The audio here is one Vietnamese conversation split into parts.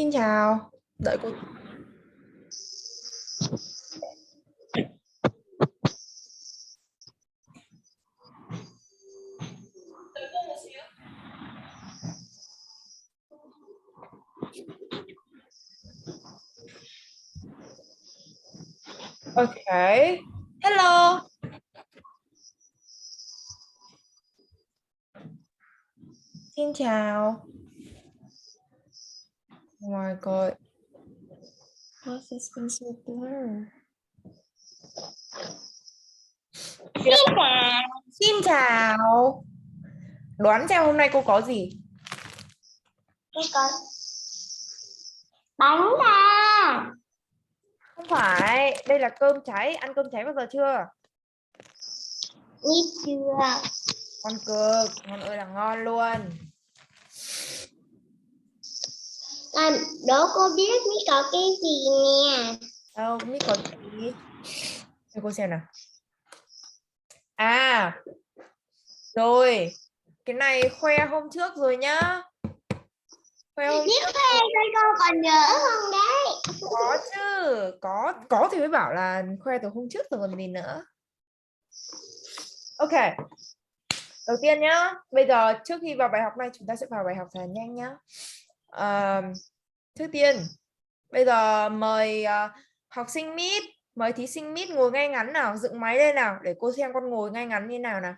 Xin chào, đợi cô. Okay. Hello. Xin chào. Oh my God. Why is this been so blur? Xin chào. Xin chào. Đoán xem hôm nay cô có gì? Tôi có bánh đa. Không phải, đây là cơm cháy. Ăn cơm cháy bao giờ chưa? Biết chưa? Ngon cực, ngon ơi là ngon luôn. Đố cô biết Mít có cái gì nè. Đâu, Mít có gì? Cho cô xem nào. À, rồi. Cái này khoe hôm trước rồi nhá. Khoe hôm Biết trước. khoe coi cô còn nhớ không đấy? Có chứ, có thì mới bảo là khoe từ hôm trước rồi còn gì nữa. Ok, đầu tiên nhá, bây giờ trước khi vào bài học này chúng ta sẽ vào bài học thật là nhanh nhá. Trước tiên bây giờ mời học sinh Mít, mời thí sinh Mít ngồi ngay ngắn nào, dựng máy lên nào để cô xem con ngồi ngay ngắn như nào nào.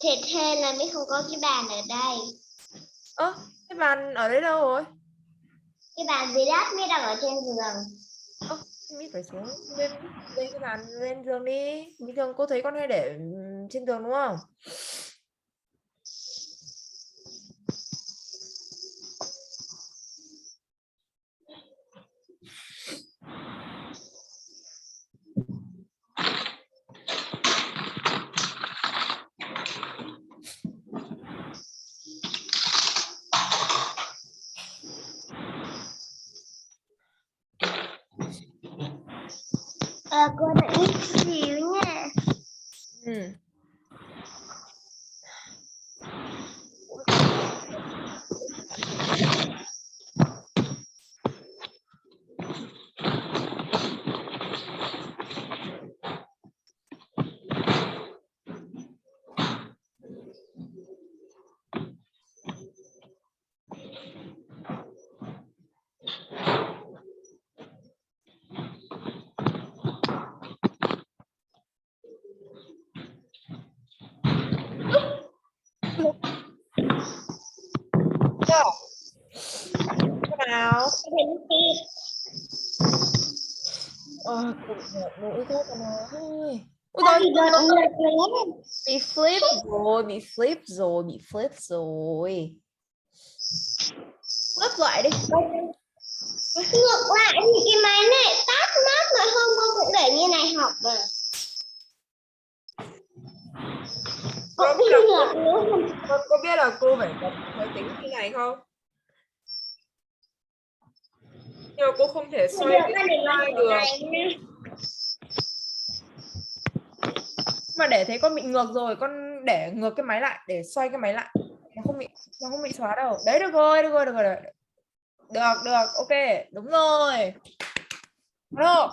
Thiệt thề là Mít không có cái bàn ở đây. Ơ, cái bàn ở đấy đâu rồi? Cái bàn dưới đất Mít đang ở trên giường. Mít phải xuống lên cái bàn lên giường đi. Bình thường cô thấy con hay để trên giường đúng không? Cô đợi Mít xíu nha. Ừ. Nào. Cô bị nghẹt mũi thôi con ơi. Ôi Sao giời, thì đợt ngược lên. bị flip rồi, bị flip rồi, bị flip rồi. Flip lại đi. Ngược lại thì cái máy này tắt mất rồi, hôm cô cũng để như này học mà. Con Cũng biết là ngược luôn. con có biết là cô phải bật máy tính như này không? Nhưng mà cô không thể Bây xoay giờ cái con để ngược slide kiểu được. này nha. Mà để thấy con bị ngược rồi, con để ngược cái máy lại để xoay cái máy lại. Nó không bị xóa đâu. Đấy, được rồi, được rồi, được rồi. Được, ok, đúng rồi. Được.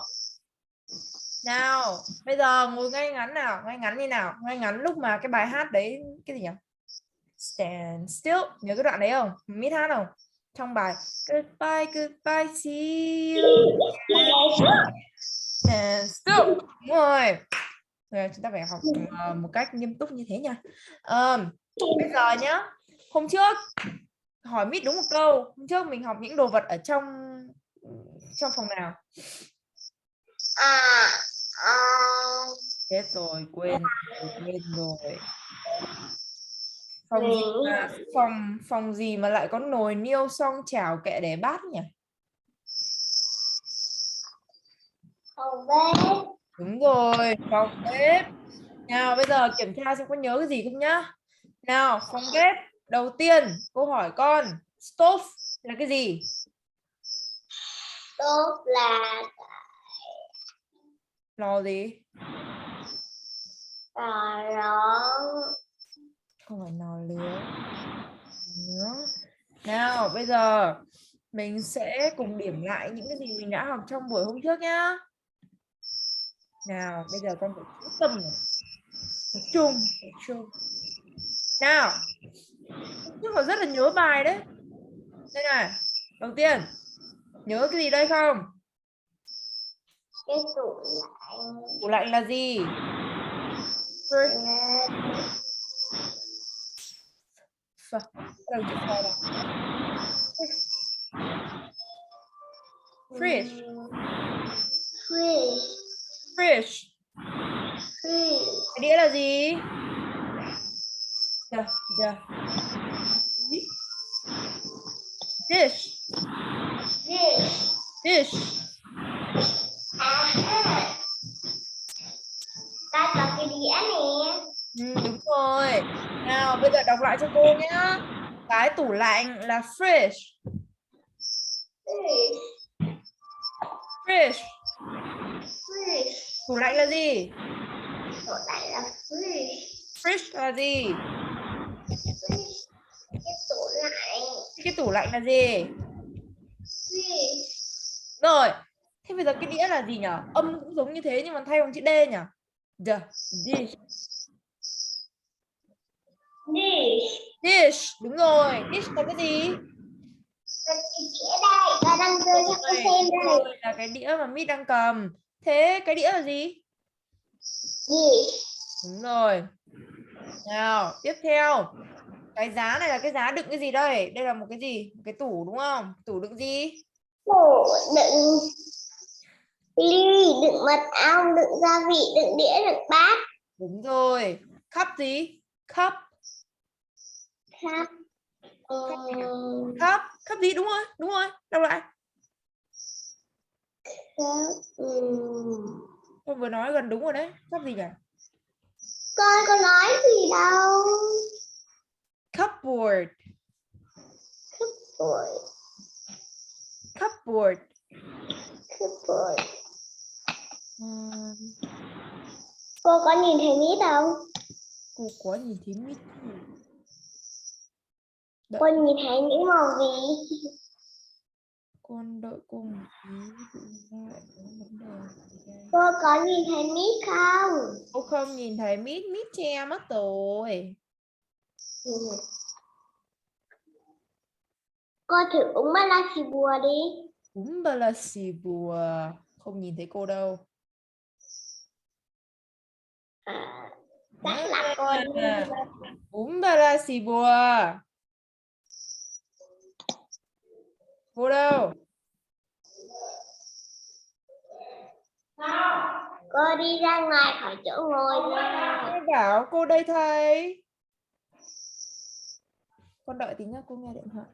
Nào, bây giờ ngồi ngay ngắn nào, ngay ngắn như nào, ngay ngắn lúc mà cái bài hát đấy, cái gì nhỉ? Stand still, nhớ cái đoạn đấy không? Mít hát không? Trong bài Goodbye, goodbye, see you. Stand still. Đúng rồi. Rồi, chúng ta phải học một cách nghiêm túc như thế nha. Bây giờ nhá, hôm trước hỏi Mít đúng một câu. Hôm trước mình học những đồ vật ở trong phòng nào? À, Chết rồi, quên rồi. Phòng gì mình mà phòng gì mà lại có nồi niêu xoong chảo kệ để bát nhỉ? không biết. Đúng rồi, phòng bếp. Nào bây giờ kiểm tra xem có nhớ cái gì không nhá. Nào, phòng bếp. Đầu tiên, cô hỏi con, stove là cái gì? Tốt là Lò gì? nó Không phải lò nướng. Nào, bây giờ Mình sẽ cùng điểm lại những cái gì mình đã học trong buổi hôm trước nhá. Nào, bây giờ con phải chú tâm này. Tập trung. Nào, trước còn rất là nhớ bài đấy. Đây này, đầu tiên, nhớ cái gì đây không? Cái tủ lạnh. Tủ lạnh là gì? Đầu chữ phờ nào. Fridge. Fridge. Cái đĩa là gì? Dish. Ta có cái đĩa nè. Đúng rồi. Nào, bây giờ đọc lại cho cô nhá. Cái tủ lạnh là fridge. Fridge. Tủ lạnh là gì? Tủ lạnh là fridge. Fridge là gì? Cái tủ lạnh. Cái tủ lạnh là gì? Rồi. Thế bây giờ cái đĩa là gì nhỉ? Âm cũng giống như thế nhưng mà thay bằng chữ D nhỉ? Dish. Dish. Đúng rồi. Dish là cái gì? Cái đĩa đây, ta đang đưa cho cô xem đây. Là cái đĩa mà Mít đang cầm. Thế cái đĩa là gì? Đúng rồi. Nào, tiếp theo. Cái giá này là cái giá đựng cái gì đây? Đây là một cái gì? Một cái tủ đúng không? Tủ đựng gì? Tủ đựng ly, đựng mật ong, đựng gia vị, đựng đĩa, đựng bát. Đúng rồi. Cup gì? Cup. Cup gì? Đúng rồi. Đọc lại. Con vừa nói gần đúng rồi đấy. Cup gì nhỉ? Con có nói gì đâu. Cupboard. Cô có nhìn thấy Mít không? Cô có nhìn thấy Mít. Cô nhìn thấy những màu gì? Con đợi cô một tí. Lại có vấn đề. Cô có nhìn thấy Mít không? Cô không nhìn thấy Mít. Mít che mất rồi. Cô thử uống ba la xì bùa đi. Uống ba la xì bùa. Không nhìn thấy cô đâu. Chắc là con uống ba la xì bùa. Cô đâu? cô đi ra ngoài khỏi chỗ ngồi ra. Cô bảo cô đây thầy. Con đợi tí nhá, cô nghe điện thoại.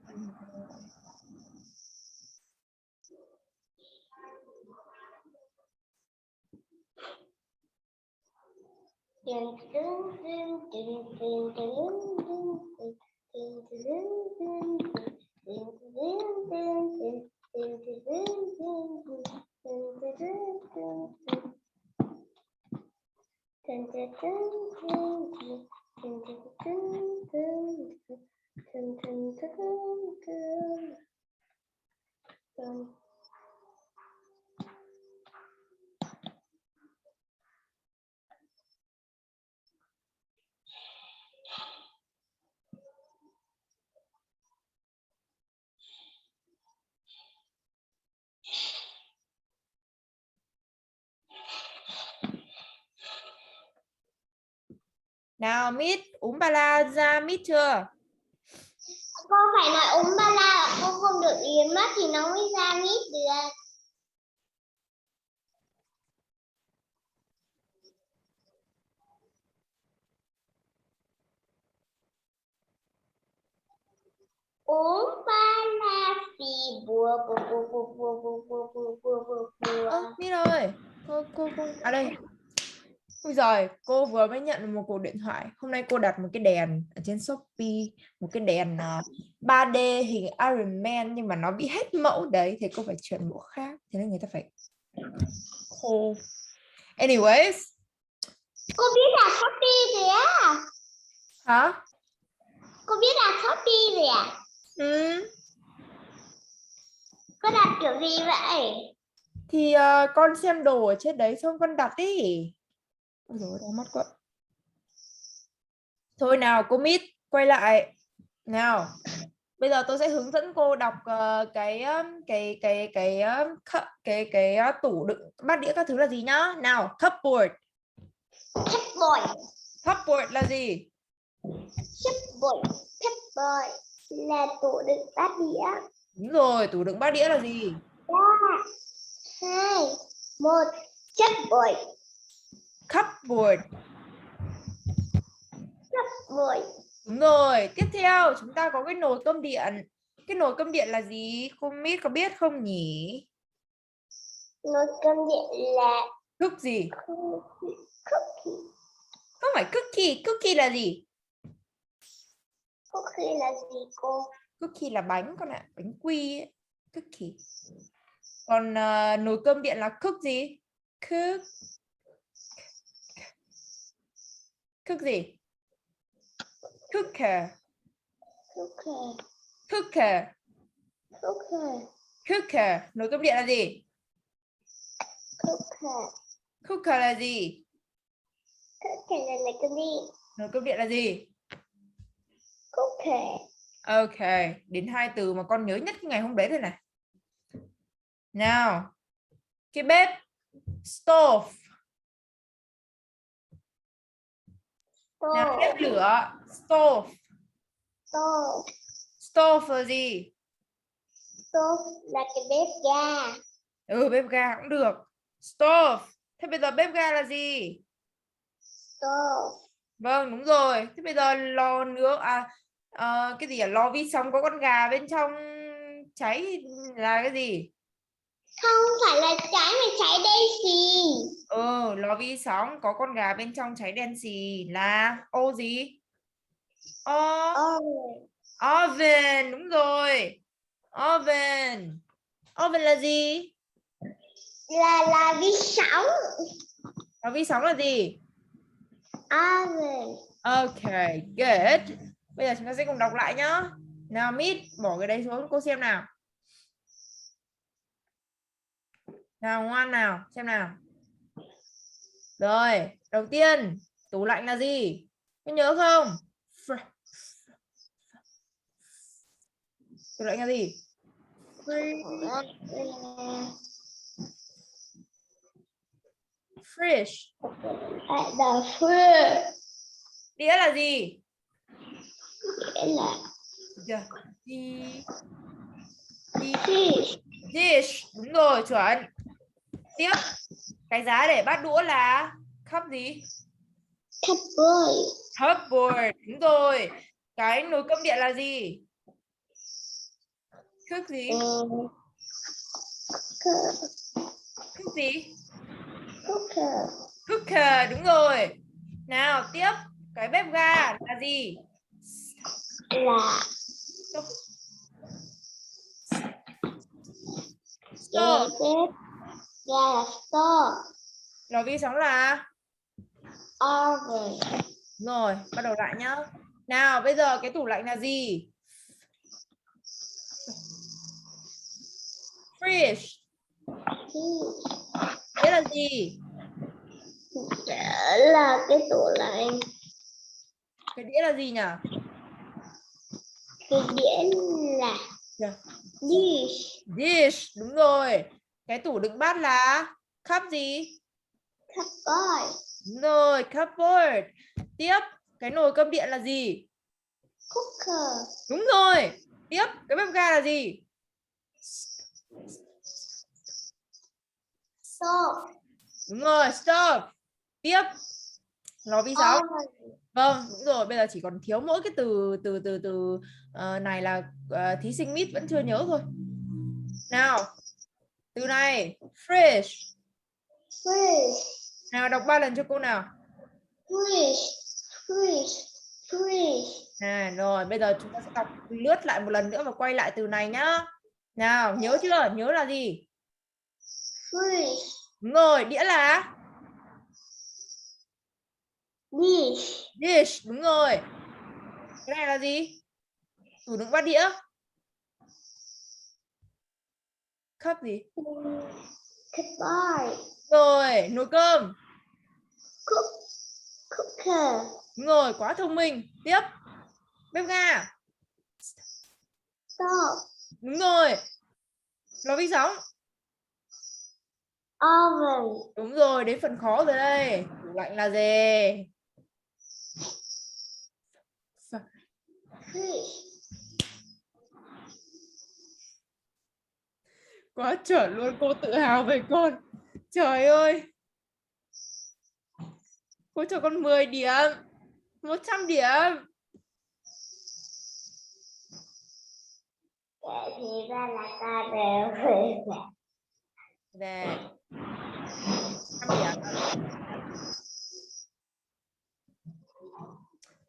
Nào Mít, uống ba la ra Mít chưa? Cô phải nói uống ba la, cô không được yếm mất thì nó mới ra Mít được. Uống ba la xì bùa bùa. Mít ơi, cô à đây. Ôi giời, cô vừa mới nhận được một cuộc điện thoại. Hôm nay cô đặt một cái đèn ở trên Shopee, một cái đèn 3D hình Iron Man nhưng mà nó bị hết mẫu đấy, thì cô phải chuyển mẫu khác. Thế nên người ta phải khô. Anyways. Cô biết là Shopee rồi á? Hả? Cô biết là Shopee rồi à? Ừ. Có đặt kiểu gì vậy? Thì con xem đồ ở trên đấy xong con đặt đi. Ôi dồi ôi, đau mắt quá. Thôi nào cô Mít, quay lại. Nào, bây giờ tôi sẽ hướng dẫn cô đọc cái tủ đựng bát đĩa các thứ là gì nhá. Nào, cupboard. Cupboard. Cupboard là gì? Cupboard. Cupboard là tủ đựng bát đĩa. Đúng rồi, tủ đựng bát đĩa là gì? 3, 2, 1. Cupboard. Cupboard. Cupboard. Đúng rồi, tiếp theo chúng ta có cái nồi cơm điện. Cái nồi cơm điện là gì? Cô Mít có biết không nhỉ? Nồi cơm điện là Cook gì? cookie. Không phải cookie, cookie là gì? Cookie là gì cô? Cookie là bánh con ạ, bánh quy ấy. Cookie. Còn nồi cơm điện là cook gì? Cook. Cook gì? Cooker. Cookie. Cooker. Cookie. Cooker. Nồi cơm điện là gì? Cookie. Cooker là gì? Cookie là nồi cơm điện. Nồi cơm điện là gì? Cookie. Ok, đến 2 từ mà con nhớ nhất cái ngày hôm đấy rồi này. Nào, cái bếp. Stove. Nào, bếp Stove. lửa. Stove. Stove. Stove là gì? Stove là cái bếp ga. Ừ, bếp ga cũng được. Stove. Thế bây giờ bếp ga là gì? Stove. Vâng, đúng rồi. Thế bây giờ lò nướng cái gì à? Lò vi sóng có con gà bên trong cháy là cái gì? Không phải là cháy mà cháy đây gì. Ừ, lò vi sóng có con gà bên trong cháy đen xì là ô gì? Oven. Oven, đúng rồi. Oven. Oven là gì? Là vi sóng. Lò vi sóng là gì? Oven. Ok, good. Bây giờ chúng ta sẽ cùng đọc lại nhá. Nào Mít, bỏ cái đấy xuống cô xem nào. Nào ngoan nào, xem nào. Rồi, đầu tiên, tủ lạnh là gì? Có nhớ không? Tủ lạnh là gì? Fridge. The fridge Đĩa là gì? nghĩa là Dạ. Đi. fish. Dish, đúng rồi, chuẩn. Tiếp, cái giá để bát đũa là cup gì? Cupboard. Cupboard, đúng rồi. Cái nồi cơm điện là gì? Cook gì? Cook gì? Cooker. Cooker, đúng rồi. Nào, tiếp, cái bếp ga là gì? Là Stove. bếp ga là stove. Lò vi sóng là? Oven. Rồi, bắt đầu lại nhá. Nào, bây giờ cái tủ lạnh là gì? Fridge. Đấy là gì? Là cái tủ lạnh. Cái đĩa là gì nhỉ? Cái đĩa là dish. Dish, đúng rồi. Cái tủ đựng bát là cup gì? Cupboard. Đúng rồi, cupboard. Tiếp, cái nồi cơm điện là gì? Cooker. Đúng rồi. Tiếp, cái bếp ga là gì? Stove. Đúng rồi, stove. Tiếp, lò vi sóng. Oven. Vâng, đúng rồi. Bây giờ chỉ còn thiếu mỗi cái từ này là thí sinh Mít vẫn chưa nhớ thôi. Nào, từ này, fridge. Fridge. Nào, đọc 3 lần cho cô nào. Fridge. Fridge. Fridge. Rồi, bây giờ chúng ta sẽ đọc lướt lại một lần nữa và quay lại từ này nhá. Nào, nhớ chưa? Nhớ là gì? Fridge. Đúng rồi, đĩa là Dish. dish, đúng rồi. Cái này là gì? Tủ đựng bát đĩa. Cup gì? Cupboard. Rồi, nồi cơm. Cooker. Đúng rồi, quá thông minh. Tiếp. Bếp ga. Stove. Đúng rồi. Lò vi sóng. Oven. Đúng rồi, đến phần khó rồi đây. Tủ lạnh là gì? Fish. Quá chuẩn luôn, cô tự hào về con. Trời ơi. Cô cho con 10 điểm. 100 điểm. Vậy thì ra là ta đều về. Về 100 điểm.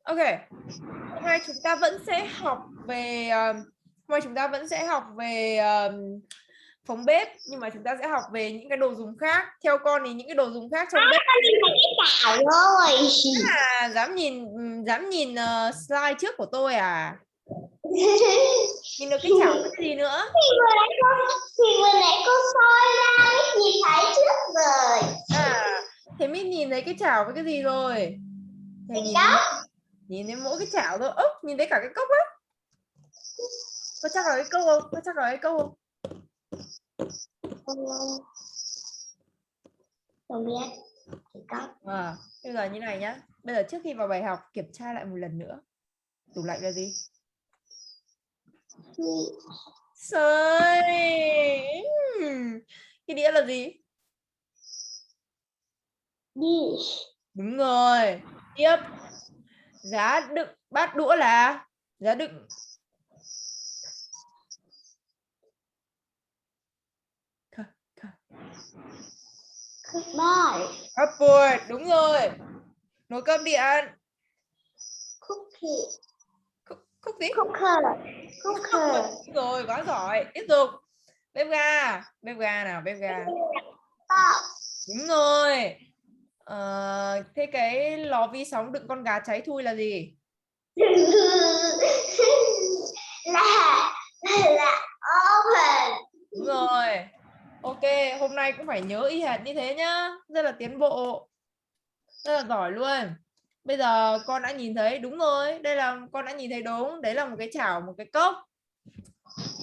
Ok. Hôm nay chúng ta vẫn sẽ học về phòng bếp, nhưng mà chúng ta sẽ học về những cái đồ dùng khác. Theo con thì những cái đồ dùng khác trong bếp. Con nhìn thấy cái chảo rồi. Dám nhìn slide trước của tôi à? Nhìn được cái chảo với cái gì nữa? Thì vừa nãy cô soi ra mới nhìn thấy trước rồi. Thế mới nhìn thấy cái chảo với cái gì rồi? Thầy nhìn thấy mỗi cái chảo thôi. Nhìn thấy cả cái cốc á. Có chắc là cái câu không? Có chắc là cái câu không? Không biết. Bây giờ như này nhá. Bây giờ trước khi vào bài học kiểm tra lại một lần nữa. Tủ lạnh là gì? Sơi. Cái đĩa là gì? Dish. Đúng rồi. Tiếp. Giá đựng bát đũa là giá đựng Cupboard. cupboard. Đúng rồi. Nồi cơm điện. Cookie. Cúc gì? Cooker. Cooker. Đúng rồi, quá giỏi. Tiếp tục. Bếp ga. Bếp ga nào, bếp ga. Đúng rồi. Thế cái lò vi sóng đựng con gà cháy thui là gì? là oven. Đúng rồi. Ok, hôm nay cũng phải nhớ y hệt như thế nhá. Rất là tiến bộ. Rất là giỏi luôn. Bây giờ con đã nhìn thấy, đúng rồi. Đây là con đã nhìn thấy đúng. Đấy là một cái chảo, một cái cốc.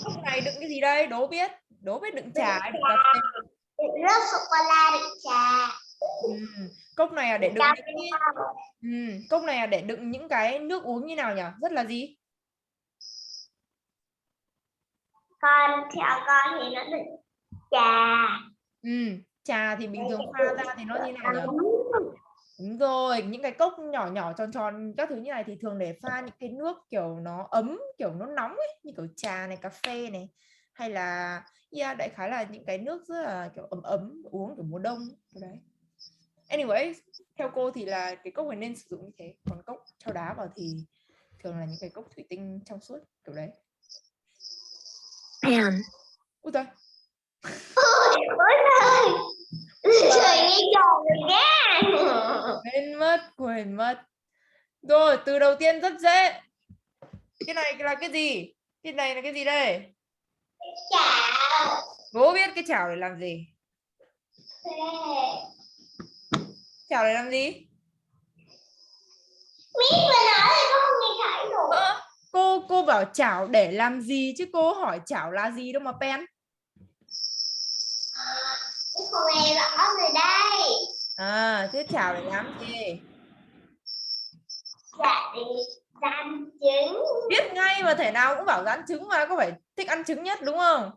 Cốc này đựng cái gì đây? Đố biết. Đố biết đựng trà hay đựng cà phê? Đựng nước sô cô la, đựng trà. Cốc này là để đựng cốc này là để đựng những cái nước uống như nào nhỉ? Rất là gì? Theo con thì nó đựng trà. Trà thì bình thường pha ra thì nó như nào nhỉ? Đúng rồi, những cái cốc nhỏ nhỏ tròn tròn các thứ như này thì thường để pha những cái nước kiểu nó ấm, kiểu nó nóng ấy, như kiểu trà này, cà phê này, hay là đại khái là những cái nước rất là kiểu ấm ấm uống kiểu mùa đông đấy. Anyway, theo cô thì là cái cốc này nên sử dụng như thế, còn cốc cho đá vào thì thường là những cái cốc thủy tinh trong suốt kiểu đấy. Ui trời. Trời nghe tròn rồi nha. Quên mất. Rồi, từ đầu tiên rất dễ. Cái này là cái gì? Cái này là cái gì đây? Chảo. Bố biết cái chảo để làm gì? Chảo để làm gì? Mít vừa nói thì con không nhìn thấy rồi. Cô bảo chảo để làm gì chứ cô hỏi chảo là gì đâu mà pen. Cái con này rõ rồi đây. Thế chảo để làm gì? Dạ để rán trứng. Biết ngay mà, thể nào cũng bảo rán trứng mà, có phải thích ăn trứng nhất đúng không?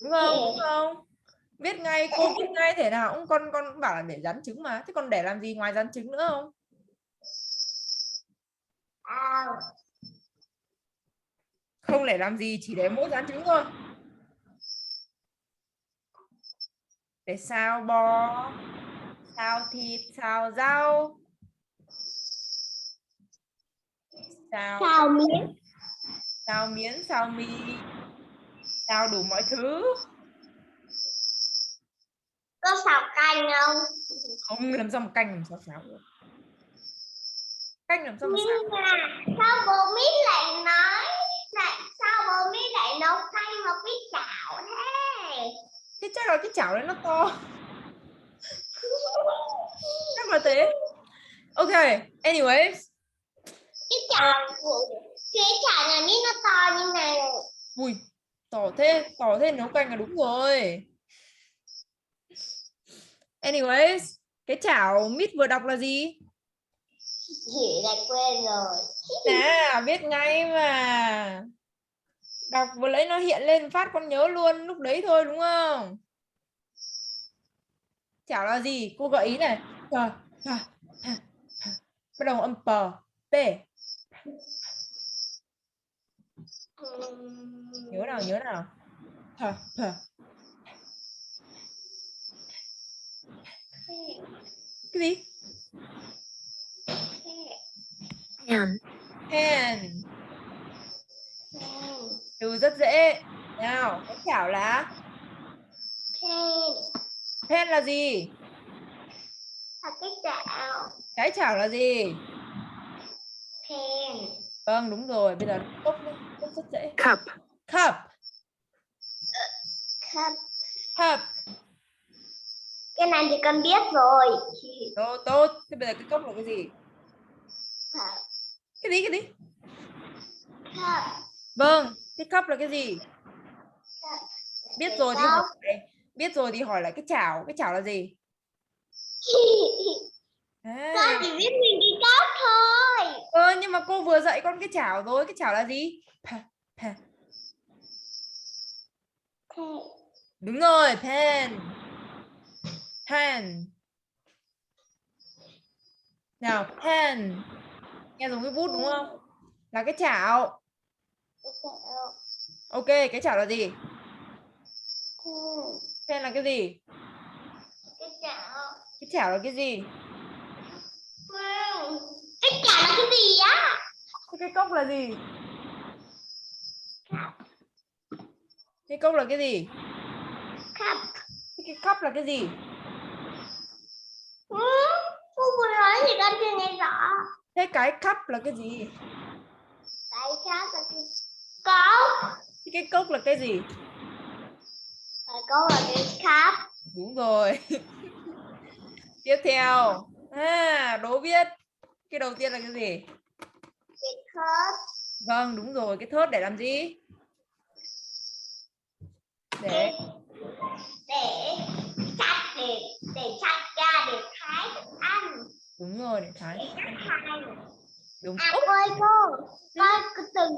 Đúng không? Đúng không? Biết ngay, cô biết ngay, thể nào cũng con cũng bảo là để rán trứng mà. Thế còn để làm gì ngoài rán trứng nữa không? Không để làm gì, chỉ để mỗi rán trứng thôi. Để xào bò, xào thịt, xào rau, xào miến, xào mì, xào đủ mọi thứ. Có xào canh không? Không, làm sao mà canh làm sao xào được. Canh làm sao mà xào. Nhưng mà sao bố Mít lại nói lại nấu canh vào cái chảo thế? Thế chắc là cái chảo đấy nó to. Chắc là thế. Ok, anyways. Cái chảo nhà Mít nó to như này. Ui, tỏ thế nấu canh là đúng rồi. Anyways, cái chảo Mít vừa đọc là gì? Chị lại quên rồi. À, biết ngay mà. Đọc vừa lấy nó hiện lên phát con nhớ luôn lúc đấy thôi đúng không? Chảo là gì? Cô gợi ý này. Bắt đầu âm p, p. Nhớ nào. P, p. Cái gì? Pan. Pan. Từ rất dễ. Nào, cái chảo là Pan pan là gì? là cái chảo. Cái chảo là gì? Pan. Vâng, đúng rồi. Bây giờ cốc nhá. Cốc rất dễ. Cup. Cup. Cup. Cup. Cái này thì con biết rồi. Tốt. Thế bây giờ cái cốc là cái gì? Cup. Cái gì? Cup. Vâng, cái cup là cái gì? Cup. Biết rồi thì hỏi. Biết rồi thì hỏi lại cái chảo. Cái chảo là gì? Con chỉ biết mình đi cốc thôi. Nhưng mà cô vừa dạy con cái chảo rồi. Cái chảo là gì? Pa. Đúng rồi, pan. Pan. Nào, pan. Nghe giống cái bút đúng không? Là cái chảo. Ok, cái chảo là gì? Pan là cái gì? Cái chảo. Cái chảo là cái gì? Cái chảo là cái gì á? Thế cái cốc là gì? Cái cốc là cái gì? Cup. Thế cái cup là cái gì? Cô vừa nói thì con chưa nghe rõ. Thế cái cup là cái gì? Cái khác là cái cốc. Thế cái cốc là cái gì? Cái cốc là cái cup. Đúng rồi. Tiếp theo. Đố biết. Cái đầu tiên là cái gì? Cái thớt. Vâng, đúng rồi. Cái thớt để làm gì? Để chặt để chặt ra để thái thức ăn. đúng rồi, để thái. Đúng. Cô, con từng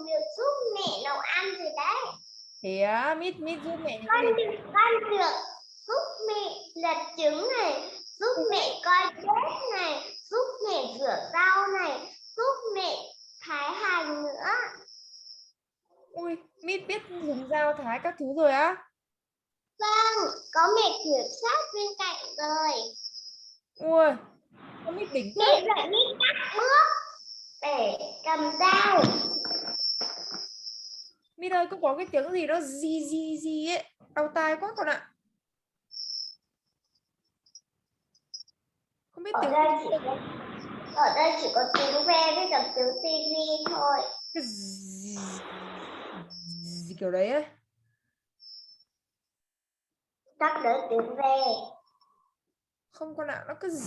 được giúp mẹ nấu ăn rồi đấy. Thế á, mít giúp mẹ Con được giúp mẹ lật trứng này, giúp mẹ coi tết này, giúp mẹ rửa rau này, giúp mẹ thái hành nữa. Ui, mít biết dùng dao thái các thứ rồi á? Vâng, có mẹ kiểm soát bên cạnh rồi. Ui, con mít đỉnh Mẹ thế. dạy mít các bước để cầm dao. Mít ơi, có cái tiếng gì đó gì ấy, đau tai quá con ạ. Không biết tiếng gì. Ở đây chỉ có tiếng ve với cả tiếng tivi thôi. Cái gì kiểu đấy ấy. Chắc đỡ tiếng ve. Không con ạ, nó cứ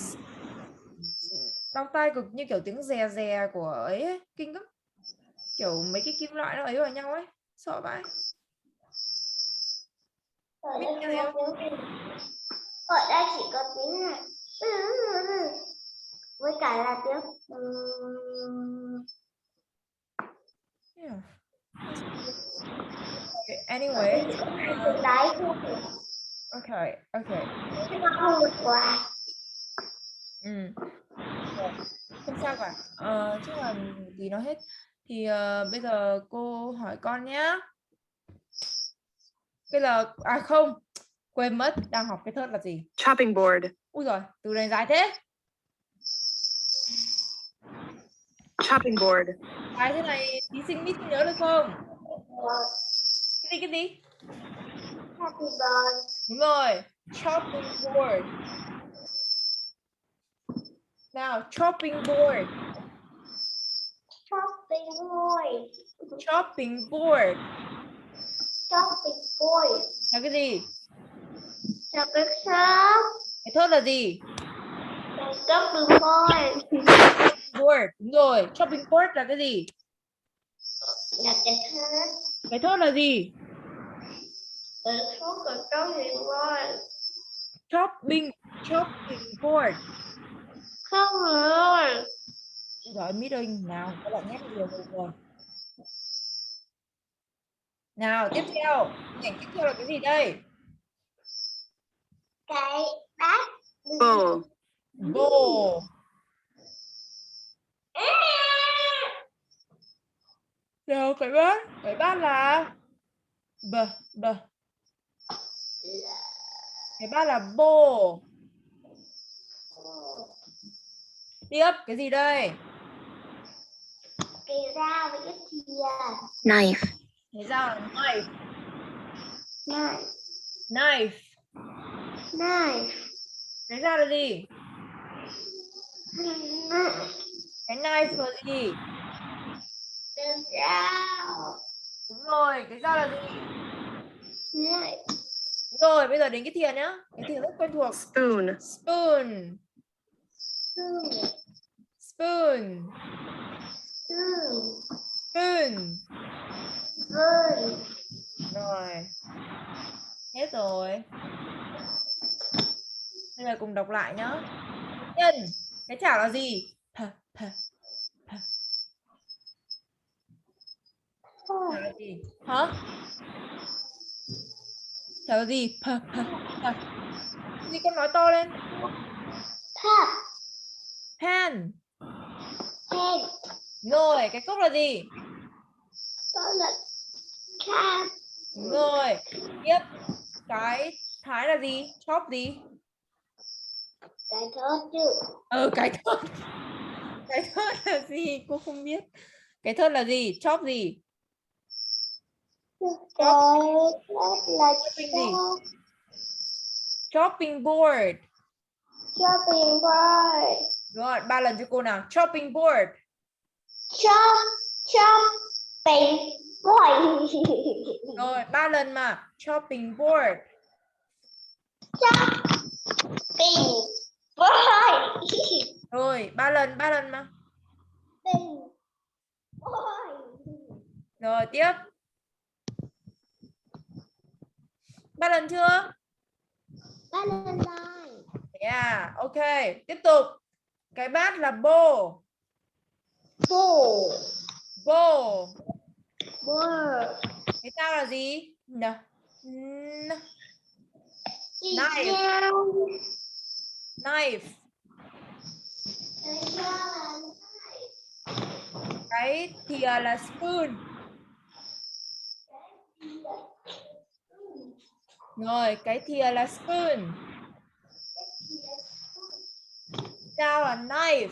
đau tai cực, như kiểu tiếng rè của ấy, kinh lắm. Kiểu mấy cái kim loại nó ấy vào nhau ấy, sợ vãi. Ở đây không có tiếng gì. Ở đây chỉ có tiếng này. Với cả là tiếng Yeah. Okay, anyway. đấy. Okay. Nó không được quá. Không sao cả. Chắc là tí nó hết. Thì bây giờ cô hỏi con nhé. Bây giờ không, quên mất, đang học cái thớt là gì? Chopping board. Ui rồi, từ này dài thế. Chopping board. Dài thế này thí sinh Mít nhớ được không? Cái gì? Happy birthday. Đúng rồi, chopping board. Nào, chopping board. shopping board. Shopping board Shopping board. là cái gì? Là cái shop. Cái thớt là gì? Là shopping board. Board, đúng rồi. Shopping board là cái gì? Là cái thớt. Cái thớt là gì? Cái thớt là shopping board. Shopping board. Không rồi. Giỏi Mít ơi, nào các bạn nhét nhiều rồi. Nào tiếp theo, hình ảnh tiếp theo là cái gì đây? Cái bát. Bowl. Bowl. Đâu cái bát là cái bát là bowl. Tiếp cái gì đây? Cái dao với cái thìa. Knife. Cái dao là knife. Knife. Knife. Knife. Cái dao là gì? Cái knife là gì? Cái dao. Đúng rồi, cái dao là gì? Knife. Rồi, bây giờ đến cái thìa nhá. Cái thìa rất quen thuộc. Spoon. Spoon. Spoon. Spoon. Spoon. Spoon. Spoon. Rồi. Hết rồi. Bây giờ cùng đọc lại nhá. Nhân. Cái chảo là gì? Chảo là gì? Hả? Chảo là gì? Gì con nói to lên. Cup. Pan. Pen. Rồi, cái cốc là gì? Đó là cup. Rồi. Tiếp. Cái thái là gì? Chop gì? Cái thớt chứ. Cái thớt. Cái thớt là gì? Cô không biết. Cái thớt là gì? Chop gì? Cái thớt là Shopping gì? Shopping board. shopping board. Rồi, 3 lần cho cô nào. Shopping board. Shopping board. Rồi, 3 lần mà. Shopping board. Shopping board. Rồi, 3 lần mà. Shopping board. Rồi, tiếp. 3 lần chưa? 3 lần rồi. Yeah, ok. Tiếp tục. Cái bát là bowl. Bowl. Bowl. Bowl. Cái dao là gì? Knife. Knife. Cái thìa là spoon. Rồi, cái thìa là spoon. Dao là knife.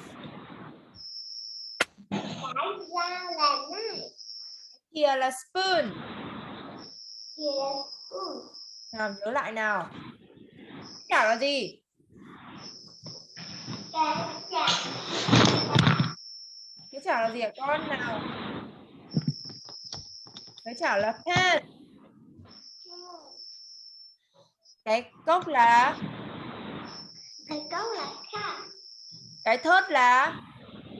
Cái dao là knife. Thìa là spoon. Thìa là spoon. Nào, nhớ lại nào. Cái chảo là gì? Cái chảo là gì hả con nào? Cái chảo là pan. Cái cốc là Cái cốc là cup. cái thớt là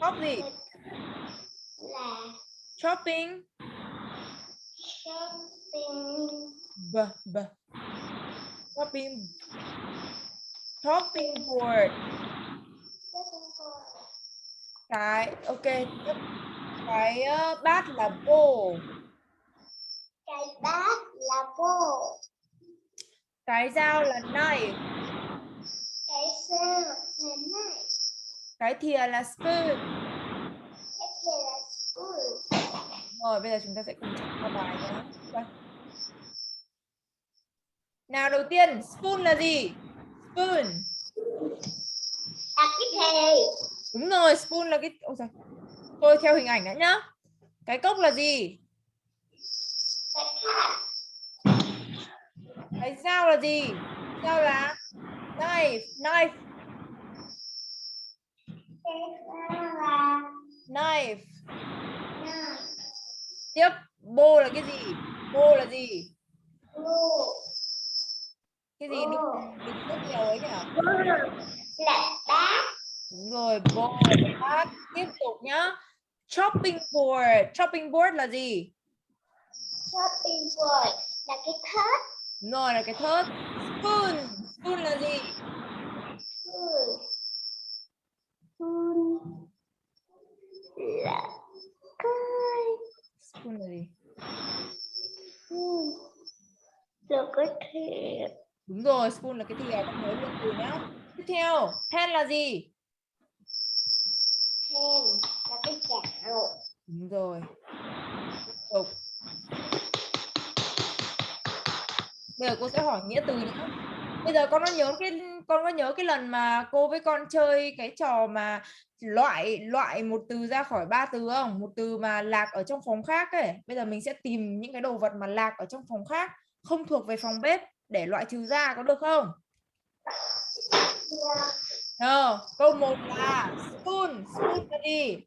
cốc gì? Là Shopping. shopping. Shopping. Shopping board. Cái ok. Cái bát là bowl. Cái bát là bowl. Cái dao là knife. Cái dao là knife. Cái thìa là spoon. Cái thìa là spoon. Rồi bây giờ chúng ta sẽ cùng chọn qua bài nhé. Nào đầu tiên, spoon là gì? Spoon. Là cái thìa. Đúng rồi, spoon là cái... Ôi giời. Tôi theo hình ảnh đã nhá. Cái cốc là gì? Cái cup. Cái dao là gì? Dao là knife. Knife. Cái dao là Knife. knife. Tiếp, bô là cái gì? Bô là gì? Cái gì đừng rất nhiều ấy nhỉ? Là bát. Đúng rồi, board, bát. Tiếp tục nhá. Chopping board. Chopping board là gì? Shopping board là cái thớt. Đúng rồi, là cái thớt. Spoon. Spoon là gì? Là cái Spoon là gì? là cái thìa. Đúng rồi, spoon là cái thìa. Con nhớ luôn từ nhá. Tiếp theo, pen là gì? Pen là cái chảo. Đúng rồi. Tiếp tục. Bây giờ cô sẽ hỏi nghĩa từ nhá. Bây giờ con có nhớ cái lần mà cô với con chơi cái trò mà loại một từ ra khỏi 3 từ không? Một từ mà lạc ở trong phòng khác ấy. Bây giờ mình sẽ tìm những cái đồ vật mà lạc ở trong phòng khác, không thuộc về phòng bếp để loại trừ ra, có được không? Câu 1 là spoon. Spoon là gì?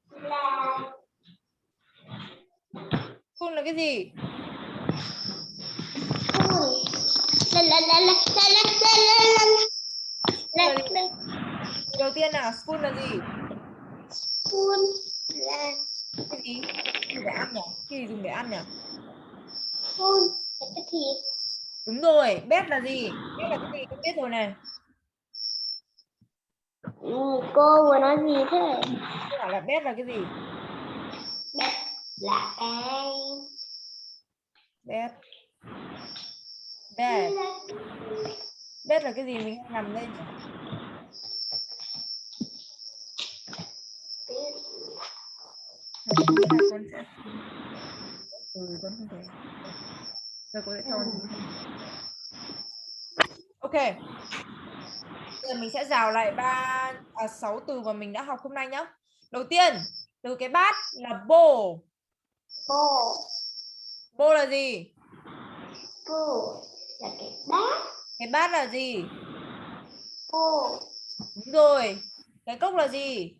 Là Spoon là cái gì? Đầu tiên nào, spoon là gì? spoon là Cái gì? Dùng để ăn nhỉ? Cái gì dùng để ăn nhỉ? spoon là cái thìa. Đúng rồi, bếp là gì? Bếp là cái gì? Con biết rồi này. Cô vừa nói gì thế? Cô hỏi là bếp là cái gì? Bếp là cái Bếp. Bếp. Bếp là cái gì mình hay nằm lên nhỉ? Con sẽ con không thể. Rồi cô sẽ cho con. Ok. Bây giờ mình sẽ rào lại 6 từ mà mình đã học hôm nay nhá. Đầu tiên, từ cái bát là bowl. bowl. Bowl là gì? Bowl là cái bát. Cái bát là gì? Bowl. Đúng rồi. Cái cốc là gì?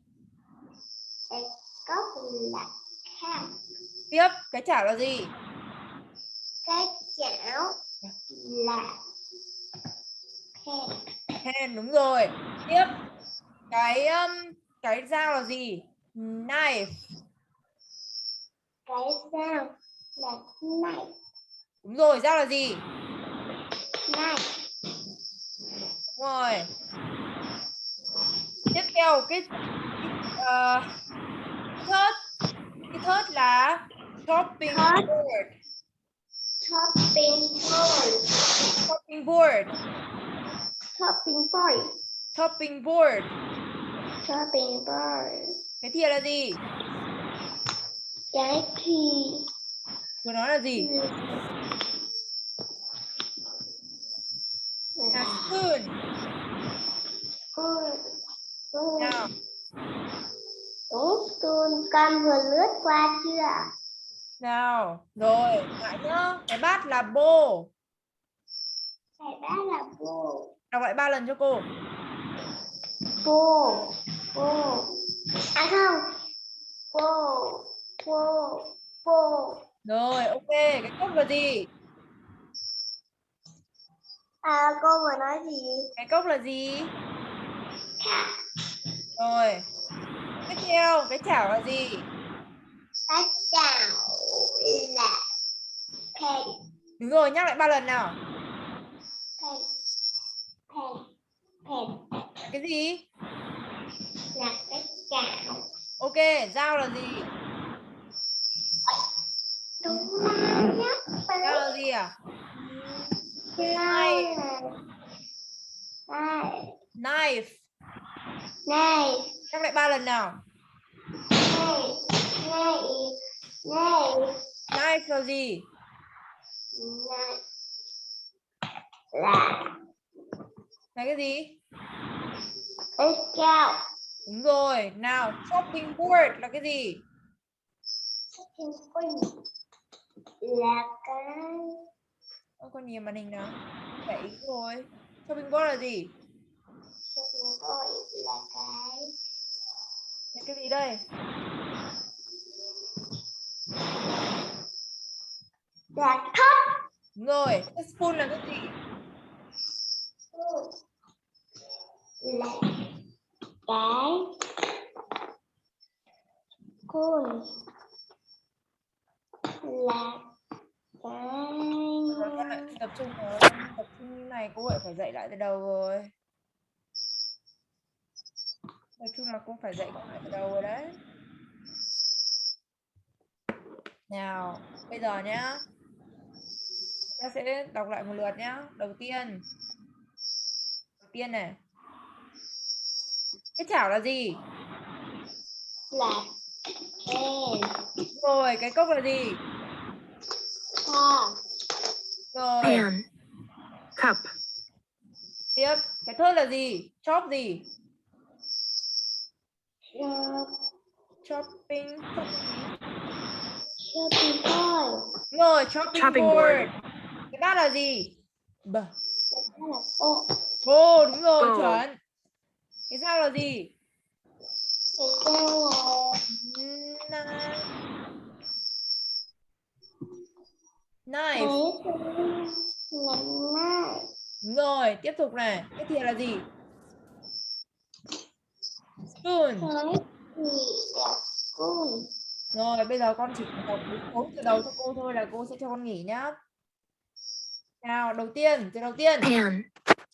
Cái cốc là cup. Tiếp, cái chảo là gì? Cái chảo là pen. Pen, đúng rồi. Tiếp, cái dao là gì? Knife. Cái dao là knife. Đúng rồi, dao là gì? Knife. Đúng rồi. Tiếp theo cái thớt là chopping board. Chopping board. Chopping board. Chopping board. Chopping board. Chopping board. Cái thìa là gì? Cái thì Vừa nói là gì? Là spoon. Nào. Đúng spoon. Con vừa lướt qua chưa? Nào. Rồi, lại nhá. Cái bát là bowl. Cái bát là bowl. Đọc lại 3 lần cho cô. Bowl. Bowl. À không. Bowl. Bowl. Bowl. Rồi, ok. Cái cốc là gì? Cô vừa nói gì? Cái cốc là gì? Cup. Rồi. Tiếp theo, cái chảo là gì? Cái chảo là pen. Đúng rồi, nhắc lại 3 lần nào. Pen. Pen. Pen. Là cái gì? Là cái chảo. Ok, dao là gì? Đúng là nhắc tới. Dao là gì à? Này. Knife. Này. Nhắc lại 3 lần nào. Này. Này. Này. Knife là gì? Là Là cái gì? cái chảo. Đúng rồi. Nào, chopping board là cái gì? Chopping board là cái Con nhìn màn hình nào. Vậy rồi. Chopping board là gì? chopping board là cái cái gì đây? Là thớt. Đúng rồi, cái spoon là cái gì? Là côn. Là Rồi con lại tập trung vào tập trung như này, cô lại phải dạy lại từ đầu rồi. Nói chung là cô phải dạy con lại từ đầu rồi đấy. Nào, bây giờ nhá, ta sẽ đọc lại một lượt nhá. Đầu tiên này, cái chảo là gì? là kèn. Rồi, cái cốc là gì? Kho. Rồi, Pan. Cup. tiếp, cái thớt là gì? Chop gì? Chopping, Shopping boy. rồi, chopping Chopping board. board. Cái bát là gì? Bờ. Đó là bộ. Ô, đúng rồi, Bowl. chuẩn. Cái dao là gì? Cái dao Knife. là Knife. là nai. Đúng rồi, tiếp tục này. Cái thìa là gì? Spoon. Cái gì là spoon. Rồi, bây giờ con chỉ đọc đúng 4 từ đầu cho cô thôi là cô sẽ cho con nghỉ nhá. Nào, từ đầu tiên. Pan.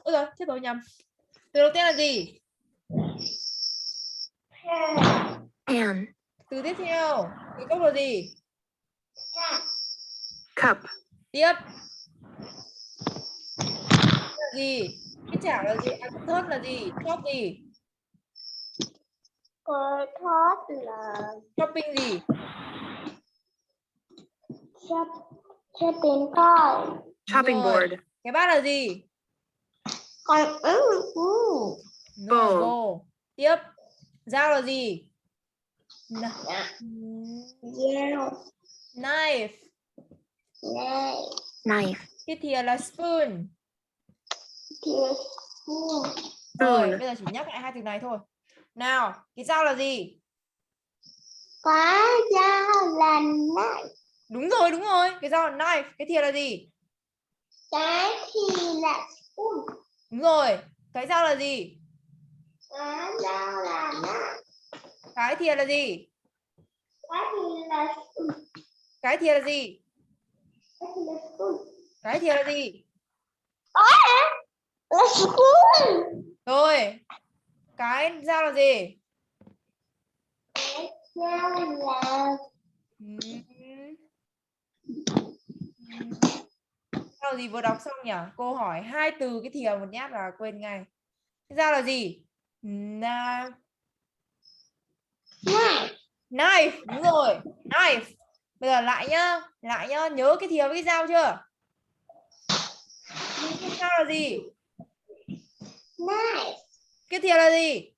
Ôi giời, chết rồi nhầm. Từ đầu tiên là gì? Pan. Từ tiếp theo, cái cốc là gì? Cup. Tiếp. Là gì? Cái chảo là gì? À, cái thớt là gì? Chop gì? Cái thớt là Chopping gì? shopping boy. Chopping Rồi. board. Cái bát là gì? Còn Rồi, Bowl. bowl. Tiếp. Dao là gì? dao. Knife. Này. Knife. Cái thìa là spoon. Thìa spoon. Rồi, Spoon. bây giờ chỉ nhắc lại hai từ này thôi. Nào, cái dao là gì? Có dao là nai. Đúng rồi. Cái dao là knife. Cái thìa là gì? Cái thì là spoon. Đúng rồi. Cái dao là gì? Cái dao là nai. Cái thìa là gì? Cái thì là spoon. Cái thìa là gì? Cái thì là spoon. Cái thìa là gì? Là spoon. Rồi. Cái dao là gì? Cái dao là Dao gì vừa đọc xong nhỉ? Cô hỏi hai từ cái thìa một nhát là quên ngay. Cái dao là gì? Knife. nai. Knife. Đúng rồi. Knife. Bây giờ lại nhá. Nhớ cái thìa với cái dao chưa? Cái dao là gì? Nai. Cái thìa là gì?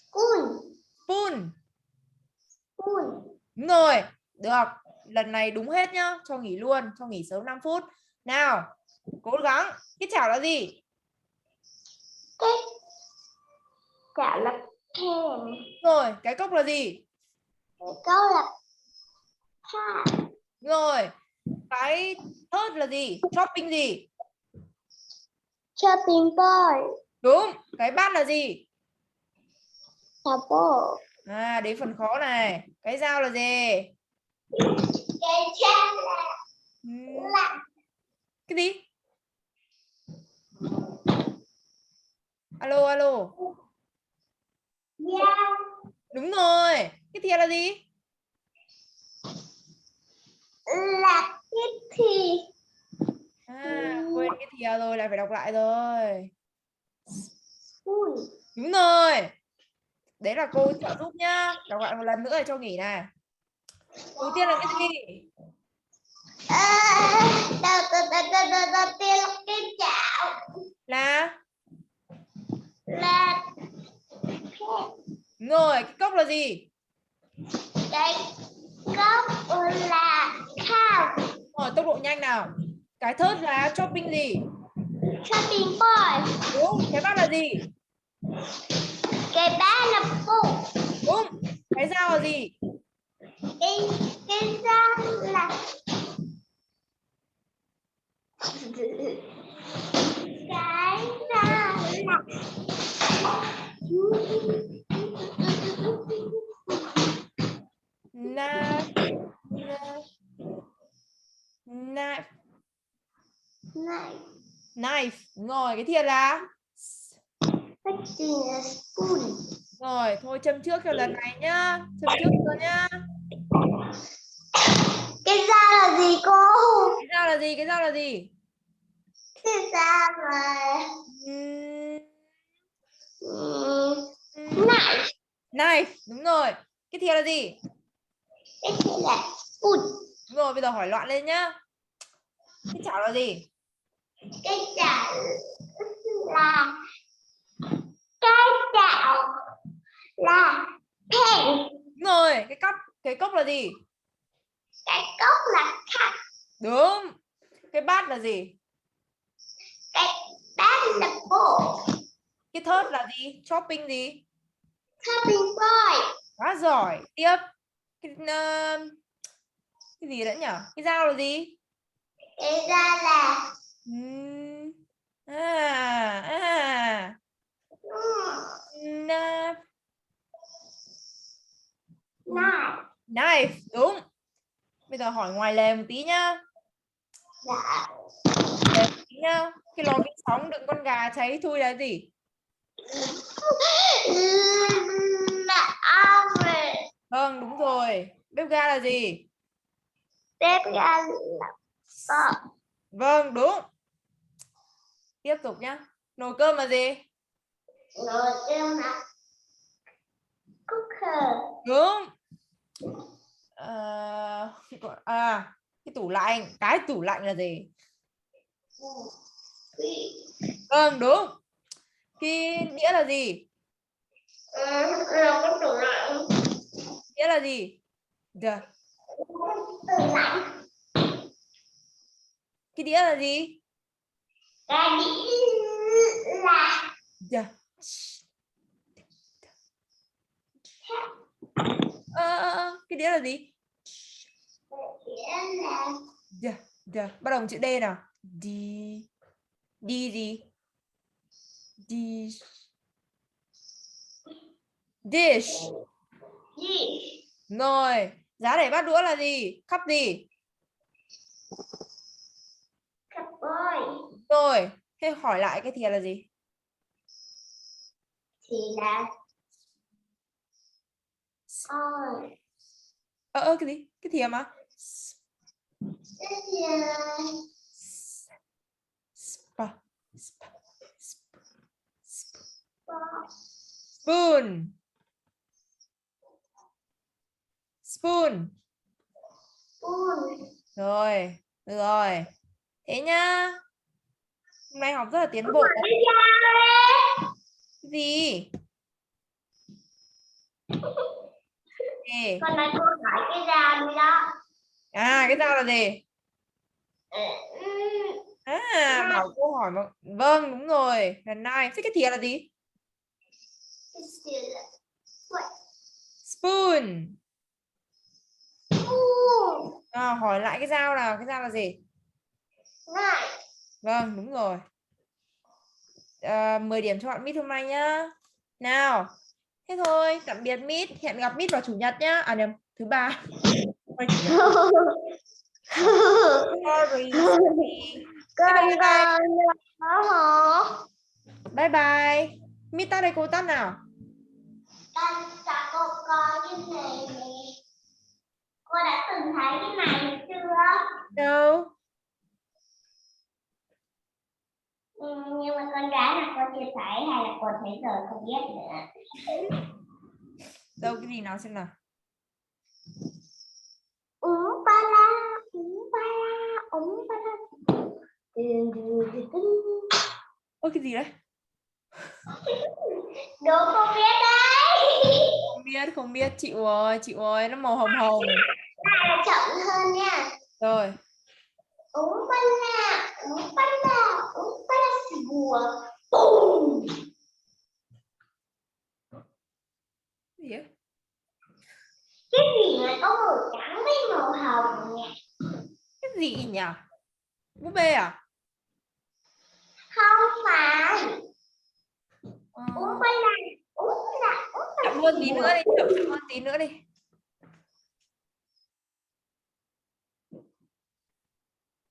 Spoon. Spoon. Spoon. Đúng rồi. Được. Lần này đúng hết nhá. Cho nghỉ luôn. Cho nghỉ sớm 5 phút. Nào. Cố gắng. Cái chảo là gì? Cái chảo là can. Rồi. Cái cốc là gì? Cái câu là pot. Rồi. Cái thớt là gì? Chopping gì? Shopping boy. Đúng. Cái bát là gì? Là bowl. À, đến phần khó này. Cái dao là gì? Cái dao là Cái gì? Alo. dao. Đúng rồi. Cái thìa là gì? Là cái thì À, quên cái thìa rồi, lại phải đọc lại rồi. spoon. Đúng rồi. Đấy là cô trợ giúp nhá. Đọc lại một lần nữa để cho nghỉ này. Đầu tiên là cái gì? Đầu tiên là cái chảo. Là Là đúng rồi. Cái cốc là gì? cái cốc là cow. Rồi, tốc độ nhanh nào. Cái thớt là chopping gì? Shopping boy. Đúng. Cái bát là gì? Cái bát là bowl. Đúng. Cái dao là gì? Cái dao là Knife. Knife. này, Knife. Đúng rồi, cái thìa là cái gì là spoon. rồi, thôi châm trước cho lần này nhá. Châm trước cho nhá. Cái dao là gì cô? Cái dao là gì? Cái dao là gì? Cái dao là này, Knife. Đúng rồi. Cái thìa là gì? cái gì là spoon. Đúng rồi, bây giờ hỏi loạn lên nhá. Cái chảo là gì? Cái chảo là cái chảo là pen. Đúng rồi, cái cốc là gì? Cái cốc là cup. Đúng. Cái bát là gì? Cái bát là bowl. Cái thớt là gì? Shopping gì? Shopping boy. Quá giỏi. Tiếp. Cái gì nữa nhỉ? Cái dao là gì? Cái dao là Na- knife. Knife. Đúng. Bây giờ hỏi ngoài lề một tí nhá. Dạ. Lề một tí nhá. Cái lò vi sóng đựng con gà cháy thui là gì? Là oven. Vâng, đúng rồi. Bếp ga là gì? Bếp ga là pot. Vâng, đúng. Tiếp tục nhá. Nồi cơm là gì? Nồi cơm là cooker. Đúng. Cái tủ lạnh. Cái tủ lạnh là gì? Vâng, đúng. Cái đĩa là gì? Là cái tủ lạnh. Đĩa là gì? Dạ. Tủ lạnh. Cái đĩa là gì? Cái đĩa là Dạ. Cái đĩa là gì? đĩa là Dạ. Dạ. Bắt đầu bằng chữ D nào. Đi. Đi gì? Đi. Dish. gì? Rồi. Giá để bát đũa là gì? Cup gì? Cup boy. Rồi. Thế hỏi lại cái thìa là gì? Thì là ôi. Cái gì? Cái thìa mà. Cái gì là Spa. Spoon. Spoon. spoon. Rồi. Được rồi. Thế nhá. Hôm nay học rất là tiến bộ. Cái dao đấy. Cái gì? Ê. Con nói cô hỏi cái dao đi đó. Cái dao là gì? Bảo câu hỏi mà. Vâng, đúng rồi. Lần này. Thế cái thìa là gì? Cái gì là Spoon. spoon. Hỏi lại cái dao nào. Cái dao là gì? Này. Vâng, đúng rồi. 10 điểm cho bạn Mít hôm nay nhá. Nào. Thế thôi. Tạm biệt Mít. Hẹn gặp Mít vào chủ nhật nhá. Nhầm. Thứ ba. Quay chủ nhật. Sorry. Bye bye. Bye bye. Mít tắt đây cô tắt nào. Con cho cô coi cái này nè. Cô đã từng thấy cái này chưa? Đâu. Nhưng mà con gái là cô chưa thấy hay là cô thấy rồi không biết nữa. Đâu cái gì nào xem nào. Ba la, ba la, ba la. Cái gì đấy? Đố không biết đấy. Không biết. Chịu ơi, nó màu hồng hồng. Lại là chậm hơn nha. Rồi. Ba la, ba la, ba la sùa. Bùm. Gì ấy? nhỉ? Búp bê à? Không phải. Ờ, Uống quay lại. chậm hơn tí nữa đi, chậm hơn tí nữa đi.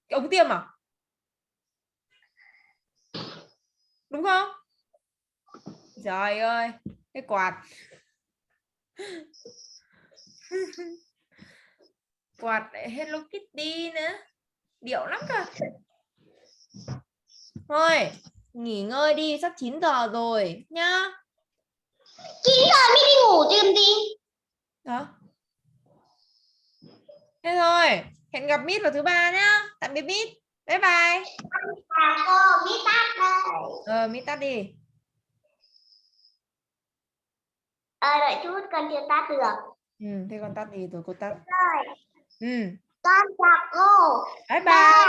Cái ống tiêm à? Đúng không? Trời ơi, cái quạt. Quạt lại Hello Kitty nữa. Điệu lắm cơ. Thôi, nghỉ ngơi đi, sắp 9 giờ rồi nhá. 9 giờ mới đi ngủ chứ làm gì. Đó. Thế thôi, hẹn gặp Mít vào thứ ba nhá. Tạm biệt Mít. Bye bye. Cô biết tắt đây. Mít tắt đi. Đợi chút, con chưa tắt được. Thế con tắt đi rồi cô tắt. Rồi, Ừ. con chào cô. Bye bye.